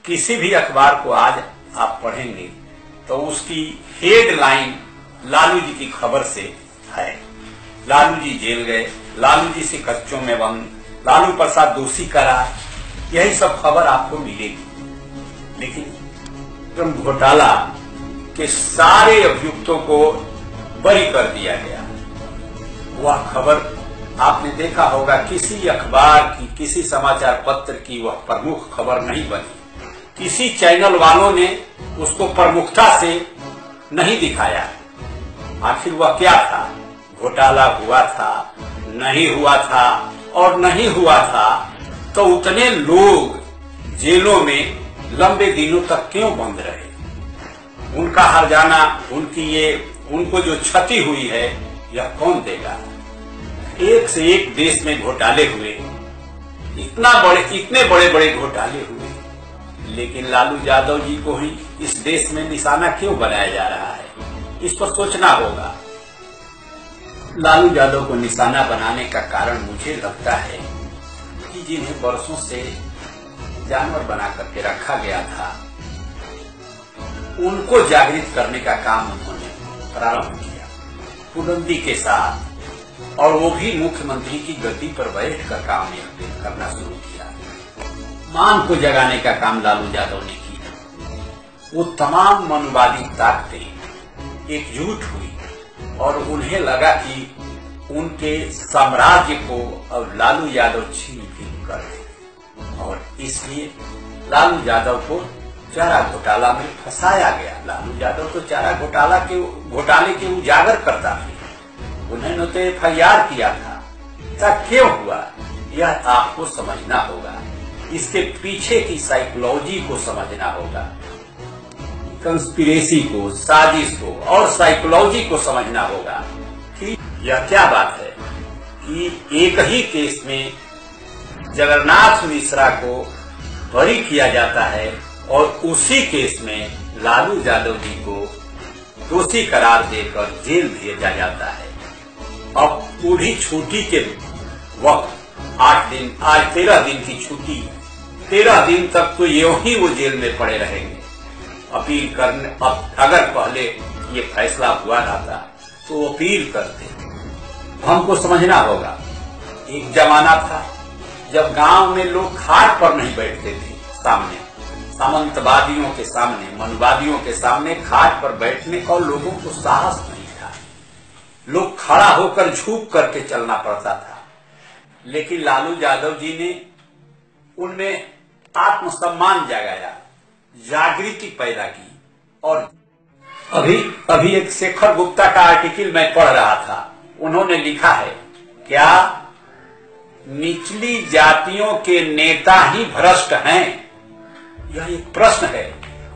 किसी भी अखबार को आज आप पढ़ेंगे तो उसकी हेडलाइन लालू जी की खबर से है। लालू जी जेल गए, लालू जी से कच्चों में बंद, लालू प्रसाद दोषी करार, यही सब खबर आपको मिलेगी। लेकिन घोटाला के सारे अभियुक्तों को बरी कर दिया गया। वह खबर आपने देखा होगा, किसी अखबार की, किसी समाचार पत्र की वह प्रमुख खबर नहीं बनी। किसी चैनल वालों ने उसको प्रमुखता से नहीं दिखाया। आखिर वह क्या था? घोटाला हुआ था, नहीं हुआ था, और नहीं हुआ था तो उतने लोग जेलों में लंबे दिनों तक क्यों बंद रहे? उनका हर जाना, उनको जो क्षति हुई है यह कौन देगा? एक से एक देश में घोटाले हुए, इतने बड़े बड़े घोटाले हुए, लेकिन लालू यादव जी को ही इस देश में निशाना क्यों बनाया जा रहा है? इस पर सोचना होगा। लालू यादव को निशाना बनाने का कारण मुझे लगता है कि जिन्हें वर्षों से जानवर बना करके रखा गया था, उनको जागृत करने का काम उन्होंने प्रारंभ किया बुलंदी के साथ, और वो भी मुख्यमंत्री की गद्दी पर बैठकर काम करना शुरू किया। मान को जगाने का काम लालू यादव ने किया। वो तमाम मनुवादी ताकतें एकजुट हुई और उन्हें लगा कि उनके साम्राज्य को अब लालू यादव छीन कर देंगे, और इसलिए लालू यादव को चारा घोटाला में फंसाया गया। लालू यादव तो चारा घोटाले के उजागर करता थे। उन्होंने तो FIR किया था। ऐसा क्यों हुआ यह आपको समझना होगा। इसके पीछे की साइकोलॉजी को समझना होगा, कंस्पिरेसी को, साजिश को और साइकोलॉजी को समझना होगा कि यह क्या बात है कि एक ही केस में जगन्नाथ मिश्रा को बरी किया जाता है और उसी केस में लालू यादव जी को दोषी करार देकर जेल भेजा जाता है। अब पूरी छुट्टी के वक्त 8 दिन, आज 13 दिन की छुट्टी, 13 दिन तक तो यूं ही वो जेल में पड़े रहेंगे अपील करने। अब अगर पहले ये फैसला हुआ रहता तो अपील करते। हमको समझना होगा, एक जमाना था जब गांव में लोग खाट पर नहीं बैठते थे। सामने सामंतवादियों के सामने, मनुवादियों के सामने खाट पर बैठने का लोगों को साहस नहीं था। लोग खड़ा होकर झुक करके चलना पड़ता था। लेकिन लालू यादव जी ने उनमें आत्मसम्मान जगाया, जागृति पैदा की। और अभी एक शेखर गुप्ता का आर्टिकल मैं पढ़ रहा था। उन्होंने लिखा है, क्या निचली जातियों के नेता ही भ्रष्ट हैं? यह एक प्रश्न है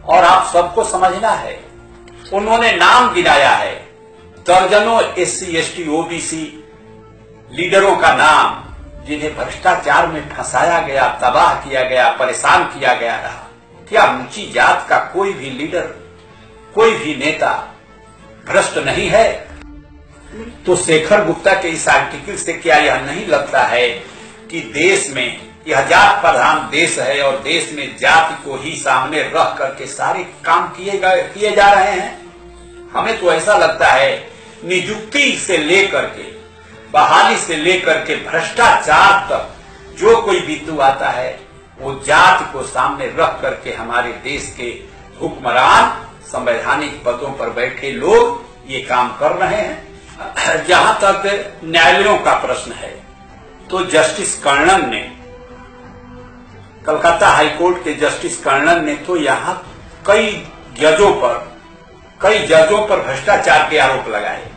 और आप सबको समझना है। उन्होंने नाम गिनाया है, दर्जनों SC ST OBC लीडरों का नाम, जिन्हें भ्रष्टाचार में फंसाया गया, तबाह किया गया, परेशान किया गया रहा। क्या ऊंची जात का कोई भी लीडर, कोई भी नेता भ्रष्ट नहीं है? तो शेखर गुप्ता के इस आर्टिकल से क्या यह नहीं लगता है कि देश में यह जात प्रधान देश है और देश में जाति को ही सामने रख करके सारे काम किए जा रहे हैं? हमें तो ऐसा लगता है, नियुक्ति से लेकर के, बहाली से लेकर के भ्रष्टाचार तक जो कोई बिंदु आता है वो जाति को सामने रख करके हमारे देश के हुक्मरान, संवैधानिक पदों पर बैठे लोग ये काम कर रहे हैं। जहां तक न्यायालयों का प्रश्न है, तो जस्टिस कर्णन ने, कलकत्ता हाईकोर्ट के जस्टिस कर्णन ने तो यहाँ कई जजों पर भ्रष्टाचार के आरोप लगाए।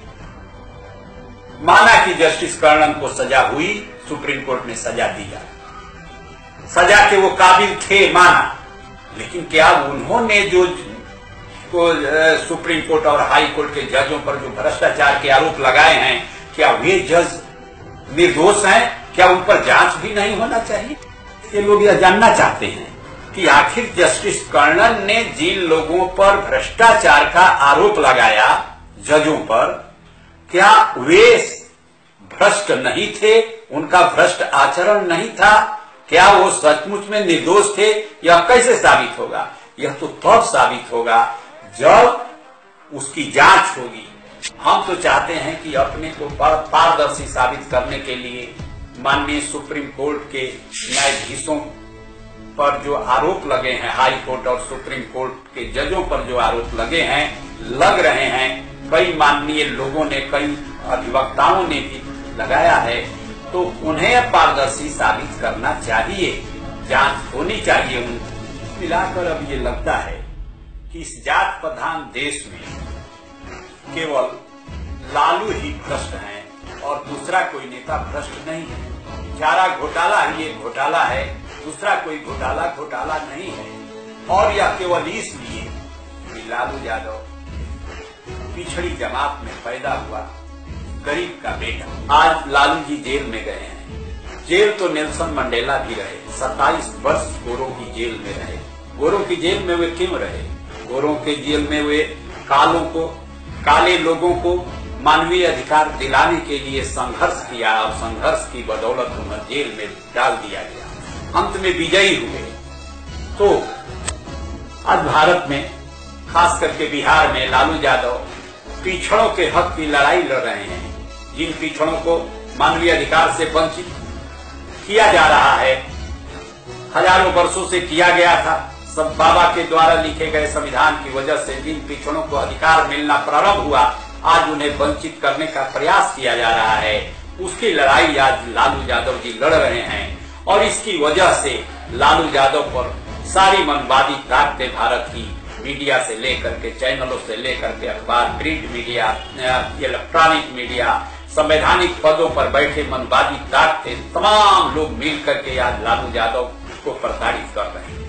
माना कि जस्टिस कर्णन को सजा हुई, सुप्रीम कोर्ट ने सजा दिया, सजा के वो काबिल थे, माना। लेकिन क्या उन्होंने जो सुप्रीम कोर्ट और हाई कोर्ट के जजों पर जो भ्रष्टाचार के आरोप लगाए हैं, क्या वे जज निर्दोष हैं? क्या उन पर जांच भी नहीं होना चाहिए? ये लोग यह जानना चाहते हैं कि आखिर जस्टिस कर्णन ने जिन लोगों पर भ्रष्टाचार का आरोप लगाया, जजों पर, क्या वे भ्रष्ट नहीं थे? उनका भ्रष्ट आचरण नहीं था? क्या वो सचमुच में निर्दोष थे? यह कैसे साबित होगा? यह तो तब साबित होगा जब उसकी जांच होगी। हम तो चाहते हैं कि अपने को पारदर्शी साबित करने के लिए माननीय सुप्रीम कोर्ट के न्यायाधीशों पर जो आरोप लगे हैं, हाई कोर्ट और सुप्रीम कोर्ट के जजों पर जो आरोप लग रहे हैं, कई माननीय लोगों ने, कई अधिवक्ताओं ने भी लगाया है, तो उन्हें पारदर्शी साबित करना चाहिए, जांच होनी चाहिए। मिलाकर अब ये लगता है कि इस जात प्रधान देश में केवल लालू ही भ्रष्ट हैं और दूसरा कोई नेता भ्रष्ट नहीं है। चारा घोटाला ही एक घोटाला है, दूसरा कोई घोटाला नहीं है। और यह केवल इसलिए कि लालू यादव पिछड़ी जमात में पैदा हुआ गरीब का बेटा। आज लालू जी जेल में गए हैं। जेल तो नेल्सन मंडेला भी रहे, 27 वर्ष गोरों की जेल में रहे। गोरों की जेल में वे क्यों रहे? गोरों के जेल में वे काले लोगों को मानवीय अधिकार दिलाने के लिए संघर्ष किया और संघर्ष की बदौलत उन्हें जेल में डाल दिया गया। अंत में विजयी हुए। तो आज भारत में, खास करके बिहार में, लालू यादव पिछड़ों के हक की लड़ाई लड़ रहे हैं। जिन पिछड़ों को मानवीय अधिकार से वंचित किया जा रहा है, हजारों वर्षों से किया गया था, सब बाबा के द्वारा लिखे गए संविधान की वजह से जिन पिछड़ों को अधिकार मिलना प्रारंभ हुआ, आज उन्हें वंचित करने का प्रयास किया जा रहा है। उसकी लड़ाई आज लालू यादव जी लड़ रहे हैं और इसकी वजह से लालू यादव पर सारी मनवादी ताकतें भारत की मीडिया से लेकर के, चैनलों से लेकर के, अखबार, प्रिंट मीडिया, इलेक्ट्रॉनिक मीडिया, संवैधानिक पदों पर बैठे मनवादी ताकतें, तमाम लोग मिल करके आज लालू यादव को प्रताड़ित कर रहे हैं।